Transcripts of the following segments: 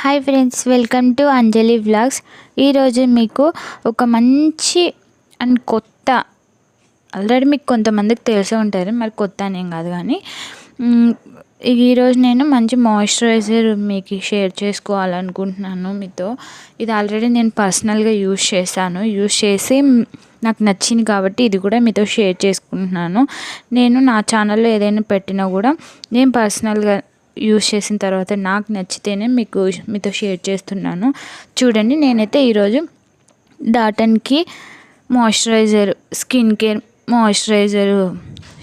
Hi friends, welcome to Anjali vlogs. ఈరోజు మీకు ఒక మంచి అండ్ కొత్త, ఆల్రెడీ మీకు కొంతమందికి తెలిసే ఉంటారు, మరి కొత్త అనేం కాదు కానీ ఈరోజు నేను మంచి మాయిశ్చరైజర్ మీకు షేర్ చేసుకోవాలనుకుంటున్నాను మీతో. ఇది ఆల్రెడీ నేను పర్సనల్గా యూజ్ చేసి నాకు నచ్చింది కాబట్టి ఇది కూడా మీతో షేర్ చేసుకుంటున్నాను. నేను నా ఛానల్లో ఏదైనా పెట్టినా కూడా నేను పర్సనల్గా యూజ్ చేసిన తర్వాత నాకు నచ్చితేనే మీతో షేర్ చేస్తున్నాను. చూడండి, నేనైతే ఈరోజు డాటన్కి moisturiser, skin care moisturiser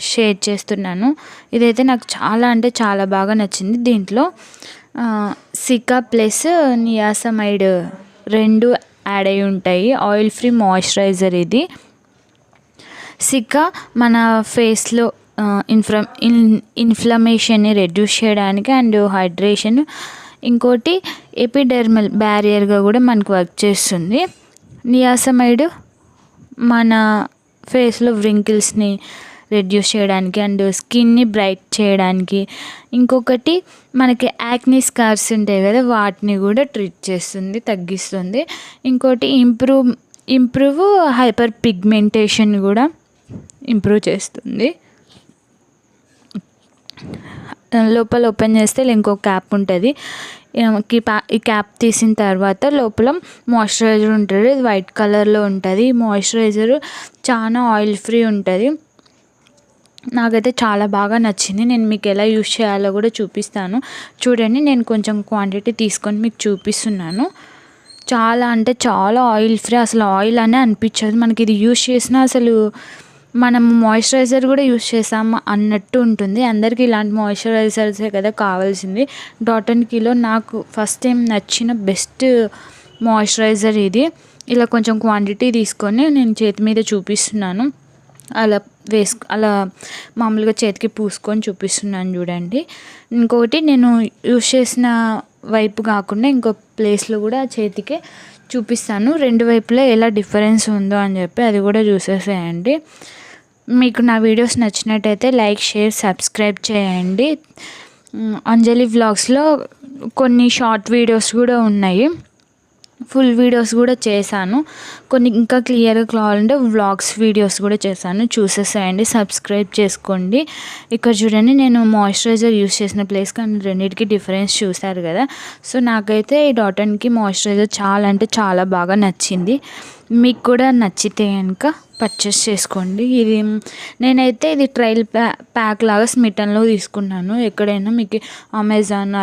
share చేస్తున్నాను. ఇదైతే నాకు చాలా అంటే చాలా బాగా నచ్చింది. దీంట్లో సికా ప్లస్ నియాసమైడ్ రెండు యాడ్ అయి ఉంటాయి. ఆయిల్ ఫ్రీ మాయిశ్చరైజర్ ఇది. సికా మన ఫేస్లో ఇన్ఫ్లమేషన్ని రెడ్యూస్ చేయడానికి అండ్ హైడ్రేషన్, ఇంకోటి ఎపిడెర్మల్ బ్యారియర్గా కూడా మనకు వర్క్ చేస్తుంది. నియాసమైడ్ మన ఫేస్లో వ్రింకిల్స్ని రెడ్యూస్ చేయడానికి అండ్ స్కిన్ని బ్రైట్ చేయడానికి, ఇంకొకటి మనకి యాక్నీ స్కార్స్ ఉంటాయి కదా, వాటిని కూడా ట్రీట్ చేస్తుంది, తగ్గిస్తుంది. ఇంకోటి ఇంప్రూవ్ హైపర్ పిగ్మెంటేషన్ కూడా ఇంప్రూవ్ చేస్తుంది. లోపల ఓపెన్ చేస్తే ఇంకో క్యాప్ ఉంటుంది. ఈ క్యాప్ తీసిన తర్వాత లోపల మాయిశ్చరైజర్ ఉంటుంది. ఇది వైట్ కలర్లో ఉంటుంది. ఈ మాయిశ్చరైజర్ చాలా ఆయిల్ ఫ్రీ ఉంటుంది. నాకైతే చాలా బాగా నచ్చింది. నేను మీకు ఎలా యూజ్ చేయాలో కూడా చూపిస్తాను. చూడండి, నేను కొంచెం క్వాంటిటీ తీసుకొని మీకు చూపిస్తున్నాను. చాలా అంటే చాలా ఆయిల్ ఫ్రీ, అసలు ఆయిల్ అనే అనిపించదు మనకి. ఇది యూజ్ చేసినా అసలు మనం మాయిశ్చరైజర్ కూడా యూజ్ చేసాము అన్నట్టు ఉంటుంది. అందరికీ ఇలాంటి మాయిశ్చరైజర్సే కదా కావాల్సింది. డాటన్కీలో నాకు ఫస్ట్ టైం నచ్చిన బెస్ట్ మాయిశ్చరైజర్ ఇది. ఇలా కొంచెం క్వాంటిటీ తీసుకొని నేను చేతి మీద చూపిస్తున్నాను. అలా మామూలుగా చేతికి పూసుకొని చూపిస్తున్నాను చూడండి. ఇంకొకటి నేను యూజ్ చేసిన వైపు కాకుండా ఇంకో ప్లేస్లో కూడా చేతికి చూపిస్తాను. రెండు వైపులా ఎలా డిఫరెన్స్ ఉందో అని చెప్పి అది కూడా చూసేసేయండి. మీకు నా వీడియోస్ నచ్చినట్టయితే లైక్, షేర్, సబ్స్క్రైబ్ చేయండి. అంజలి వ్లాగ్స్లో కొన్ని షార్ట్ వీడియోస్ కూడా ఉన్నాయి, ఫుల్ వీడియోస్ కూడా చేశాను. కొన్ని ఇంకా క్లియర్గా కావాలంటే వ్లాగ్స్ వీడియోస్ కూడా చేశాను, చూసేసేయండి, సబ్స్క్రైబ్ చేసుకోండి. ఇక్కడ చూడండి, నేను మాయిశ్చరైజర్ యూస్ చేసిన ప్లేస్ కానీ రెండింటికి డిఫరెన్స్ చూశారు కదా. సో నాకైతే ఈ డాటన్కి మాయిశ్చరైజర్ చాలా అంటే చాలా బాగా నచ్చింది. మీకు కూడా నచ్చితే కనుక పర్చేస్ చేసుకోండి. నేనైతే ఇది ట్రయల్ ప్యాక్ లాగా స్మిటన్లో తీసుకున్నాను. ఎక్కడైనా మీకు అమెజాన్